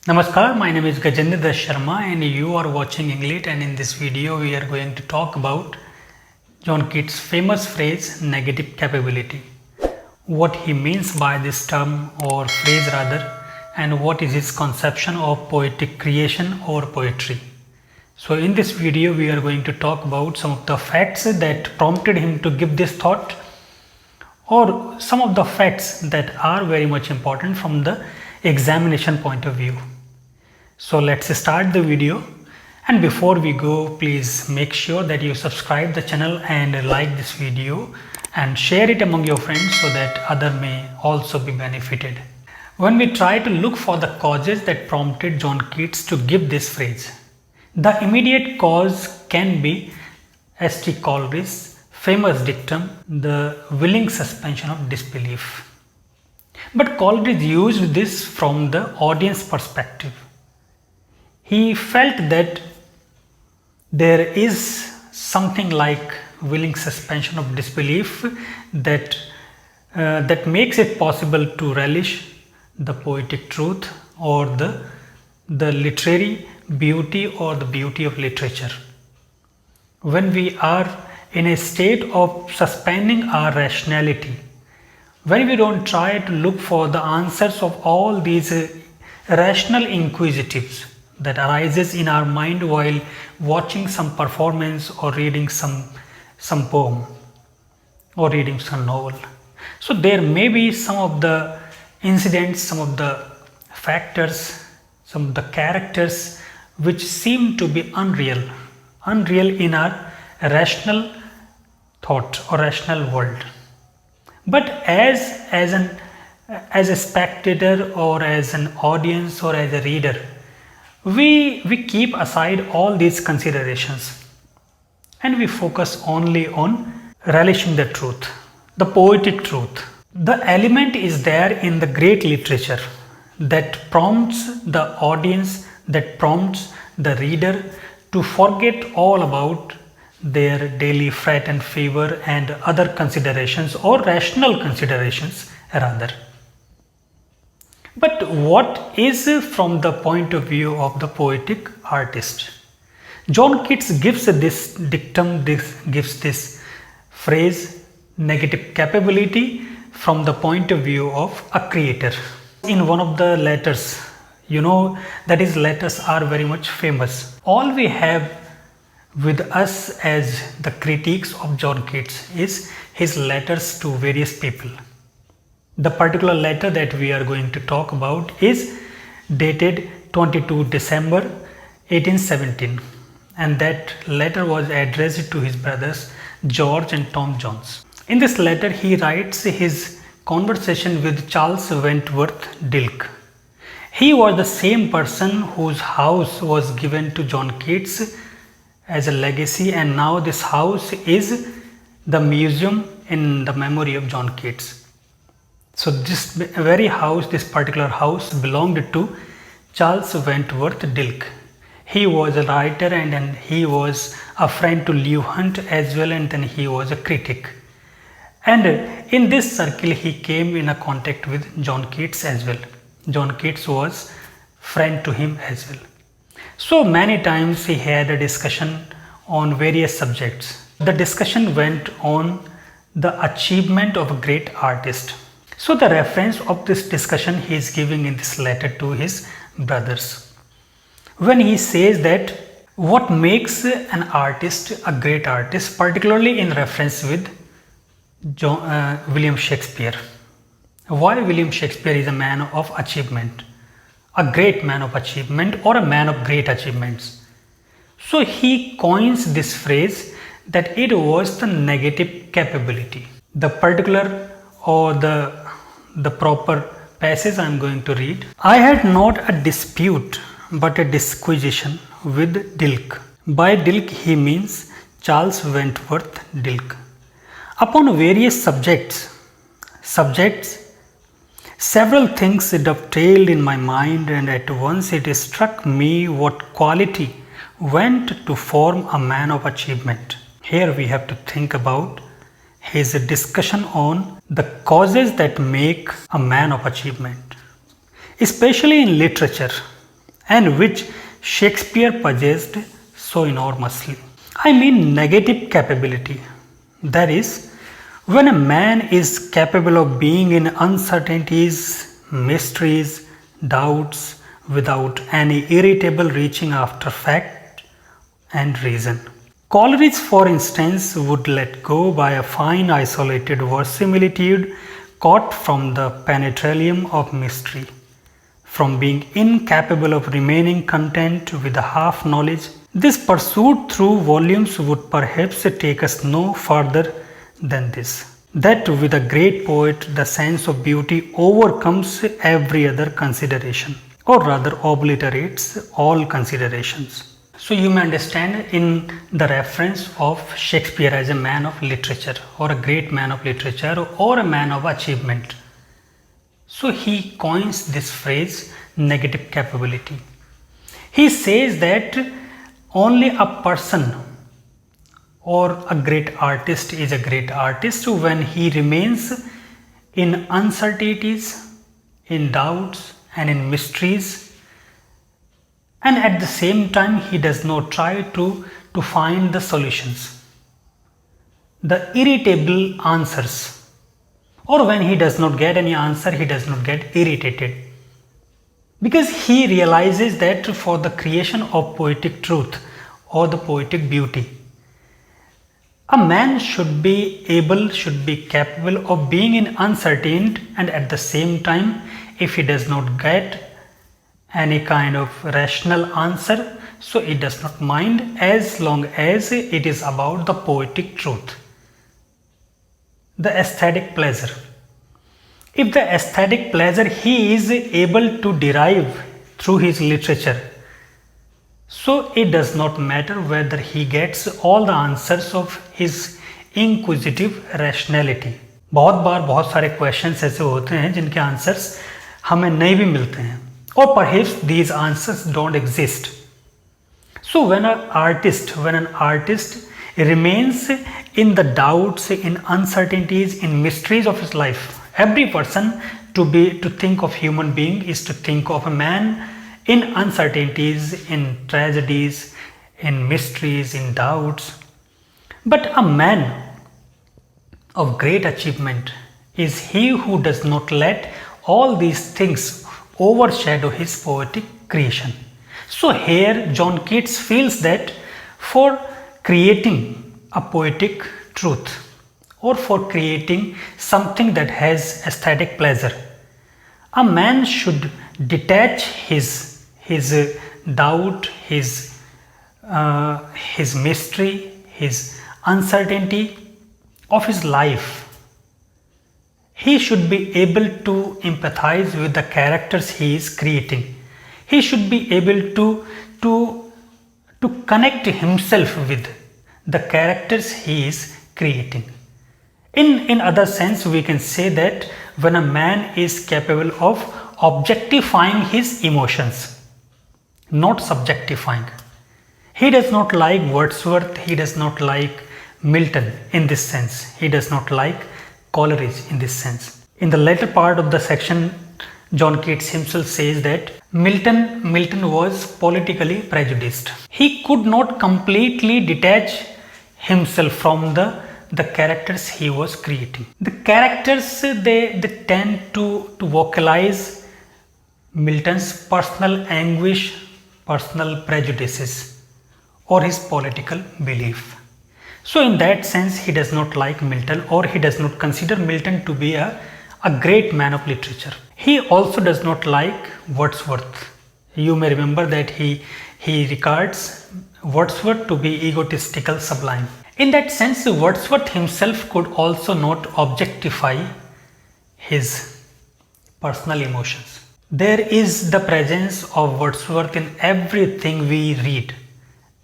Namaskar, my name is Gajendra Das Sharma and you are watching English, and in this video we are going to talk about John Keats' famous phrase negative capability. What he means by this term or phrase rather, and what is his conception of poetic creation or poetry. So in this video we are going to talk about some of the facts that prompted him to give this thought, or some of the facts that are very much important from the examination point of view. So let's start the video, and before we go, please make sure that you subscribe the channel and like this video and share it among your friends so that others may also be benefited. When we try to look for the causes that prompted John Keats to give this phrase, the immediate cause can be S.T. Coleridge's famous dictum, the willing suspension of disbelief. But Coleridge used this from the audience perspective. He felt that there is something like willing suspension of disbelief that makes it possible to relish the poetic truth or the literary beauty or the beauty of literature. When we are in a state of suspending our rationality, when we don't try to look for the answers of all these rational inquisitives that arises in our mind while watching some performance or reading some poem or reading some novel. So there may be some of the incidents, some of the factors, some of the characters which seem to be unreal in our rational thought or rational world. But as a spectator or as an audience or as a reader, we keep aside all these considerations and we focus only on relishing the truth, the poetic truth. The element is there in the great literature that prompts the audience, that prompts the reader to forget all about their daily fret and fever and other considerations or rational considerations rather. But what is from the point of view of the poetic artist? John Keats gives this dictum, gives this phrase negative capability from the point of view of a creator. In one of the letters, you know that his letters are very much famous. All we have with us as the critiques of John Keats is his letters to various people. The particular letter that we are going to talk about is dated 22 December 1817, and that letter was addressed to his brothers George and Tom Jones. In this letter he writes his conversation with Charles Wentworth Dilke. He was the same person whose house was given to John Keats as a legacy, and now this house is the museum in the memory of John Keats. So this very house, this particular house belonged to Charles Wentworth Dilke. He was a writer and then he was a friend to Lew Hunt as well, and then he was a critic. And in this circle he came in a contact with John Keats as well. John Keats was friend to him as well. So many times he had a discussion on various subjects. The discussion went on the achievement of a great artist. So the reference of this discussion he is giving in this letter to his brothers, when he says that what makes an artist a great artist, particularly in reference with William Shakespeare. Why William Shakespeare is a man of achievement, a great man of achievement or a man of great achievements. So he coins this phrase that it was the negative capability. The particular or the proper passage I am going to read. I had not a dispute but a disquisition with Dilke. By Dilke he means Charles Wentworth Dilke. Upon various subjects, several things dovetailed in my mind, and at once it struck me what quality went to form a man of achievement. Here we have to think about his discussion on the causes that make a man of achievement. Especially in literature, and which Shakespeare possessed so enormously. I mean negative capability. That is, when a man is capable of being in uncertainties, mysteries, doubts, without any irritable reaching after fact and reason. Coleridge, for instance, would let go by a fine isolated verisimilitude caught from the penetralium of mystery, from being incapable of remaining content with a half knowledge. This pursuit through volumes would perhaps take us no further than this, that with a great poet the sense of beauty overcomes every other consideration, or rather obliterates all considerations. So you may understand in the reference of Shakespeare as a man of literature, or a great man of literature, or a man of achievement. So he coins this phrase negative capability. He says that only a person or a great artist is a great artist when he remains in uncertainties, in doubts, and in mysteries, and at the same time he does not try to find the solutions, the irritable answers, or when he does not get any answer, he does not get irritated, because he realizes that for the creation of poetic truth or the poetic beauty, a man should be capable of being in uncertainty, and at the same time, if he does not get any kind of rational answer, so he does not mind as long as it is about the poetic truth, the aesthetic pleasure. If the aesthetic pleasure he is able to derive through his literature, so it does not matter whether he gets all the answers of his inquisitive rationality. बहुत बार बहुत सारे questions ऐसे होते हैं जिनके answers हमें नहीं भी मिलते हैं, or perhaps these answers don't exist. So when an artist remains in the doubts, in uncertainties, in mysteries of his life, every person to think of human being is to think of a man in uncertainties, in tragedies, in mysteries, in doubts. But a man of great achievement is he who does not let all these things overshadow his poetic creation. So here John Keats feels that for creating a poetic truth, or for creating something that has aesthetic pleasure, a man should detach his doubt, his mystery, his uncertainty of his life. He should be able to empathize with the characters he is creating. He should be able to connect himself with the characters he is creating. In other sense, we can say that when a man is capable of objectifying his emotions, not subjectifying. He does not like Wordsworth, he does not like Milton in this sense, he does not like Coleridge in this sense. In the later part of the section, John Keats himself says that Milton was politically prejudiced. He could not completely detach himself from the characters he was creating. The characters, they tend to vocalize Milton's personal anguish, personal prejudices, or his political belief. So in that sense, he does not like Milton, or he does not consider Milton to be a great man of literature. He also does not like Wordsworth. You may remember that he regards Wordsworth to be egotistical sublime. In that sense, Wordsworth himself could also not objectify his personal emotions. There is the presence of Wordsworth in everything we read,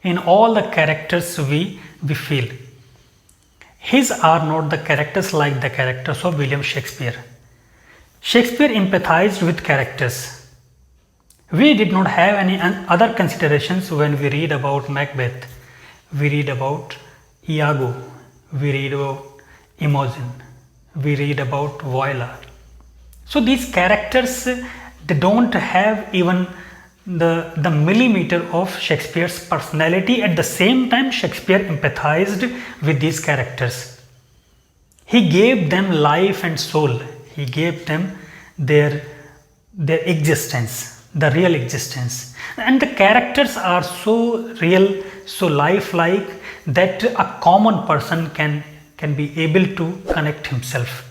in all the characters we feel. His are not the characters like the characters of William Shakespeare. Shakespeare empathized with characters. We did not have any other considerations when we read about Macbeth, we read about Iago, we read about Imogen, we read about Viola. So these characters, they don't have even the millimeter of Shakespeare's personality. At the same time, Shakespeare empathized with these characters. He gave them life and soul. He gave them their existence, the real existence. And the characters are so real, so lifelike that a common person can be able to connect himself.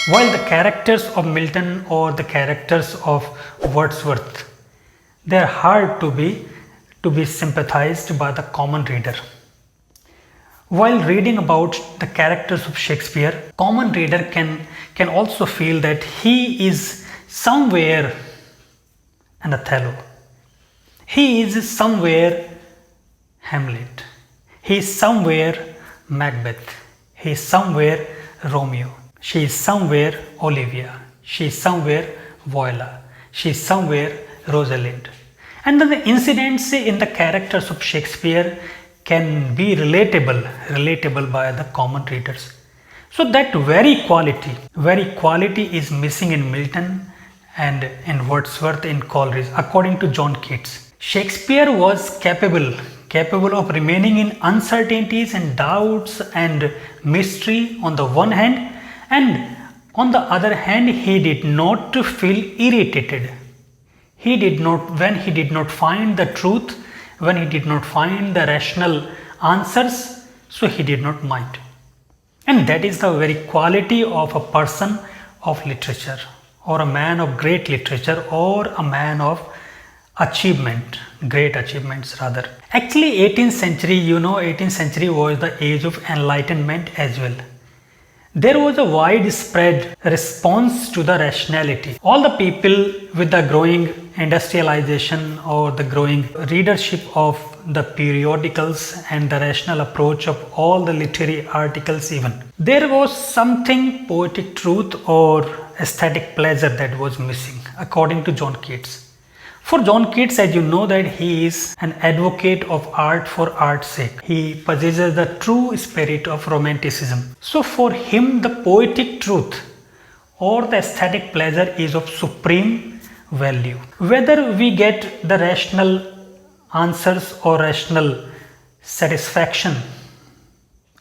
While the characters of Milton or the characters of Wordsworth, they are hard to be sympathized by the common reader. While reading about the characters of Shakespeare, common reader can also feel that he is somewhere an Othello. He is somewhere Hamlet. He is somewhere Macbeth. He is somewhere Romeo. She is somewhere Olivia. She is somewhere Viola. She is somewhere Rosalind. And then the incidents in the characters of Shakespeare can be relatable by the common readers. So that very quality is missing in Milton and in Wordsworth, in Coleridge, according to John Keats. Shakespeare was capable of remaining in uncertainties and doubts and mystery on the one hand, and on the other hand, he did not feel irritated. When he did not find the truth, when he did not find the rational answers, so he did not mind. And that is the very quality of a person of literature, or a man of great literature, or a man of achievement, great achievements rather. Actually, 18th century was the age of enlightenment as well. There was a widespread response to the rationality. All the people with the growing industrialization or the growing readership of the periodicals and the rational approach of all the literary articles even, there was something poetic truth or aesthetic pleasure that was missing, according to John Keats. For John Keats, as you know, that he is an advocate of art for art's sake. He possesses the true spirit of romanticism. So for him, the poetic truth or the aesthetic pleasure is of supreme value. Whether we get the rational answers or rational satisfaction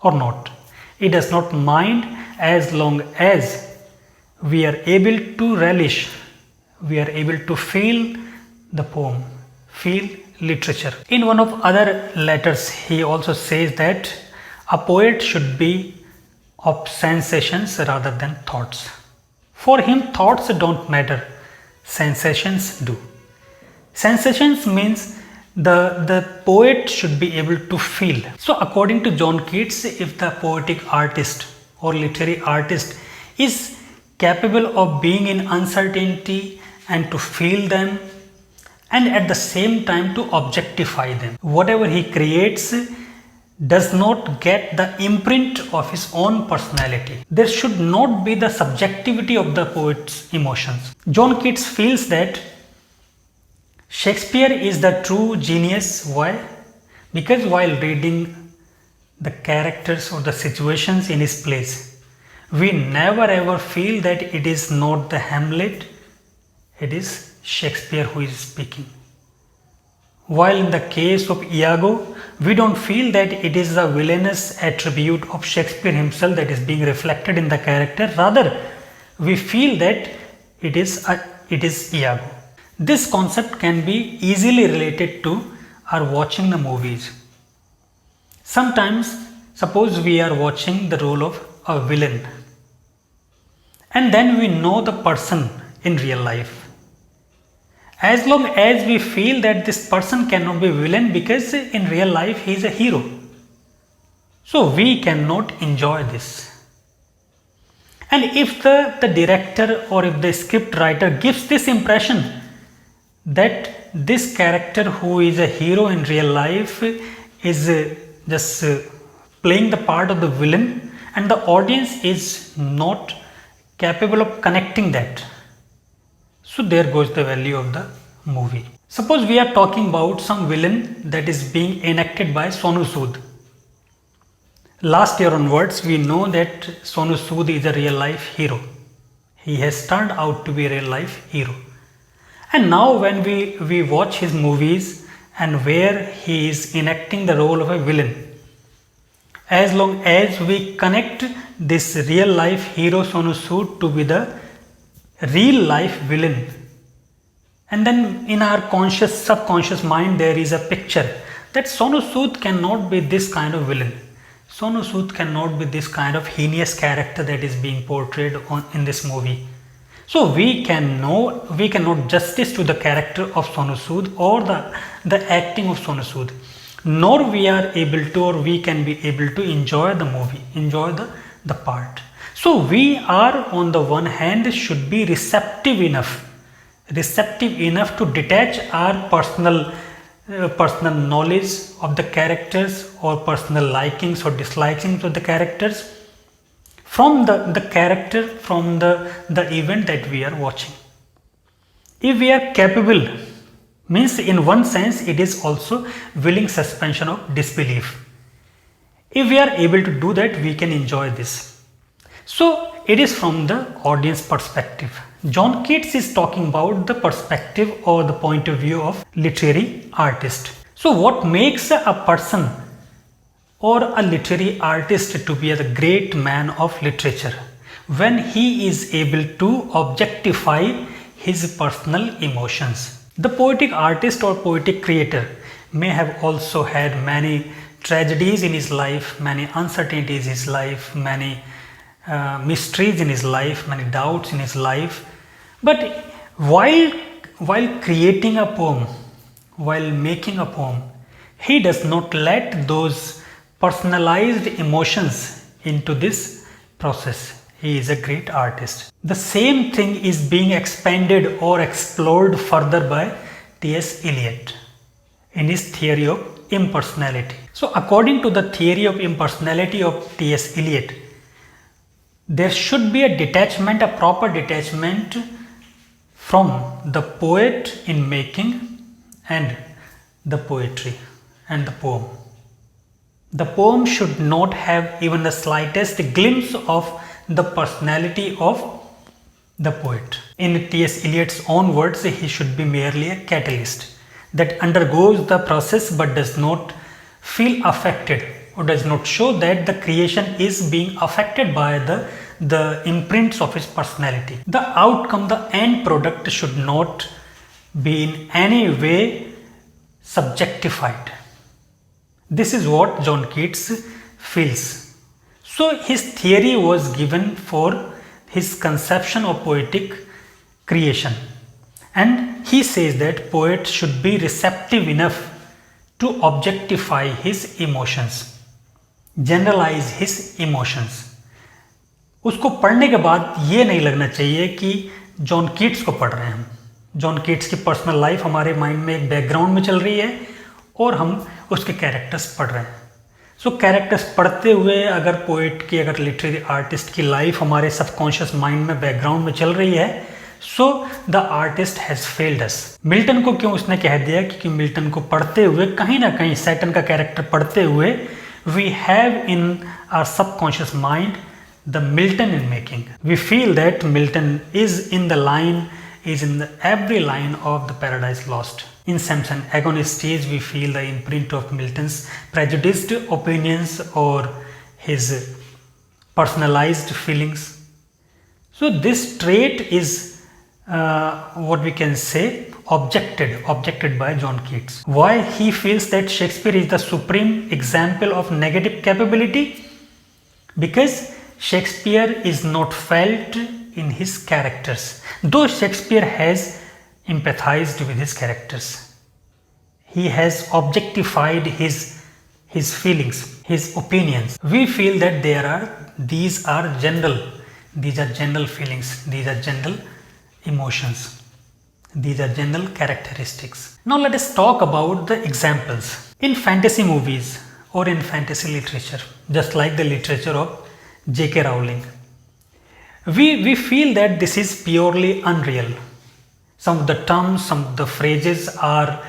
or not, he does not mind as long as we are able to relish, we are able to feel the poem, feel literature. In one of other letters, he also says that a poet should be of sensations rather than thoughts. For him, thoughts don't matter, sensations do. Sensations means the poet should be able to feel. So according to John Keats, if the poetic artist or literary artist is capable of being in uncertainty and to feel them, and at the same time to objectify them, whatever he creates does not get the imprint of his own personality. There should not be the subjectivity of the poet's emotions. John Keats feels that Shakespeare is the true genius. Why? Because while reading the characters or the situations in his plays, we never ever feel that it is not the Hamlet, it is Shakespeare who is speaking. While in the case of Iago, we don't feel that it is the villainous attribute of Shakespeare himself that is being reflected in the character. Rather, we feel that it is Iago. This concept can be easily related to our watching the movies. Sometimes, suppose we are watching the role of a villain, and then we know the person in real life. As long as we feel that this person cannot be villain because in real life he is a hero, so we cannot enjoy this. And if the director or if the script writer gives this impression that this character who is a hero in real life is just playing the part of the villain, and the audience is not capable of connecting that, so there goes the value of the movie. Suppose we are talking about some villain that is being enacted by Sonu Sood. Last year onwards, we know that Sonu Sood is a real life hero. He has turned out to be a real life hero. And now when we watch his movies and where he is enacting the role of a villain, as long as we connect this real life hero Sonu Sood to be the real life villain, and then in our subconscious mind there is a picture that Sonu Sood cannot be this kind of villain. Sonu Sood cannot be this kind of heinous character that is being portrayed in this movie. So we cannot justice to the character of Sonu Sood or the acting of Sonu Sood, nor we are able to, or we can be able to enjoy the movie, enjoy the part. So we are, on the one hand, should be receptive enough to detach our personal knowledge of the characters or personal likings or dislikings of the characters from the character, from the event that we are watching. If we are capable, means in one sense it is also willing suspension of disbelief. If we are able to do that, we can enjoy this. So it is from the audience perspective. John Keats is talking about the perspective or the point of view of literary artist. So what makes a person or a literary artist to be a great man of literature? When he is able to objectify his personal emotions. The poetic artist or poetic creator may have also had many tragedies in his life, many uncertainties in his life, many mysteries in his life, many doubts in his life. But while creating a poem, while making a poem, he does not let those personalized emotions into this process. He is a great artist. The same thing is being expanded or explored further by T.S. Eliot in his theory of impersonality. So according to the theory of impersonality of T.S. Eliot, there should be a detachment, a proper detachment from the poet in making and the poetry and the poem. The poem should not have even the slightest glimpse of the personality of the poet. In T.S. Eliot's own words, he should be merely a catalyst that undergoes the process but does not feel affected or does not show that the creation is being affected by the imprints of his personality. The outcome, the end product should not be in any way subjectified. This is what John Keats feels. So his theory was given for his conception of poetic creation. And he says that poet should be receptive enough to objectify his emotions, generalize his emotions. उसको पढ़ने के बाद ये नहीं लगना चाहिए कि John Keats को पढ़ रहे हैं हम. जॉन कीट्स की पर्सनल लाइफ हमारे माइंड में एक बैकग्राउंड में चल रही है और हम उसके कैरेक्टर्स पढ़ रहे हैं. सो कैरेक्टर्स पढ़ते हुए अगर पोइट की, अगर लिटरेरी आर्टिस्ट की लाइफ हमारे सबकॉन्शियस माइंड में बैकग्राउंड में चल रही है, so the artist has failed us. Milton को क्यों उसने कह दिया? क्योंकि मिल्टन को पढ़ते हुए कहीं ना कहीं सैटन का कैरेक्टर पढ़ते हुए we have in our subconscious mind the Milton in making. We feel that Milton is in the line, is in every line of the Paradise Lost. In Samson Agonist stage, we feel the imprint of Milton's prejudiced opinions or his personalized feelings. So this trait is what we can say objected by John Keats. Why he feels that Shakespeare is the supreme example of negative capability? Because Shakespeare is not felt in his characters, though Shakespeare has empathized with his characters. He has objectified his feelings, his opinions. We feel that these are general feelings, these are general emotions, these are general characteristics. Now let us talk about the examples. In fantasy movies or in fantasy literature, just like the literature of J.K. Rowling, we feel that this is purely unreal. Some of the terms, some of the phrases are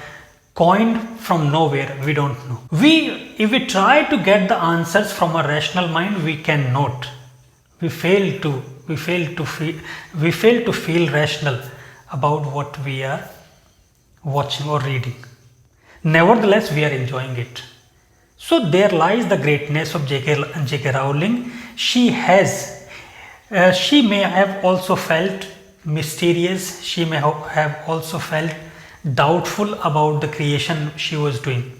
coined from nowhere, we don't know. If we try to get the answers from a rational mind, we cannot. We fail to feel rational about what we are watching or reading. Nevertheless, we are enjoying it. So there lies the greatness of J.K. Rowling. She may have also felt mysterious. She may have also felt doubtful about the creation she was doing.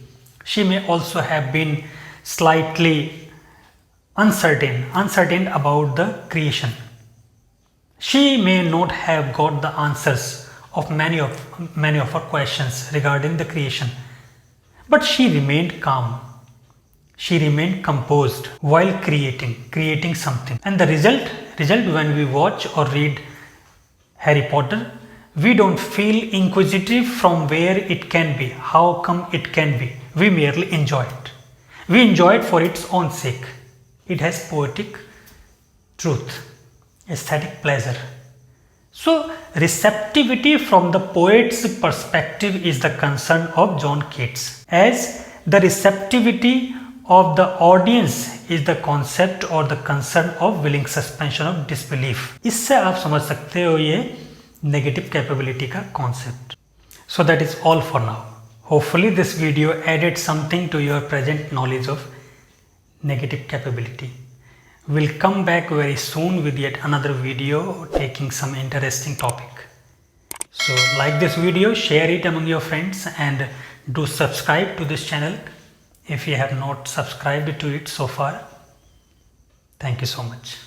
She may also have been slightly uncertain about the creation. She may not have got the answers of many of her questions regarding the creation, but she remained calm. She remained composed while creating something. And the result when we watch or read Harry Potter, we don't feel inquisitive from where it can be, how come it can be. We merely enjoy it. We enjoy it for its own sake. It has poetic truth, aesthetic pleasure. So receptivity from the poet's perspective is the concern of John Keats, as the receptivity of the audience is the concept or the concern of willing suspension of disbelief. इससे आप समझ सकते हो ये negative capability का concept. So that is all for now. Hopefully this video added something to your present knowledge of negative capability. We'll come back very soon with yet another video taking some interesting topic. So like this video, share it among your friends, and do subscribe to this channel if you have not subscribed to it so far. Thank you so much.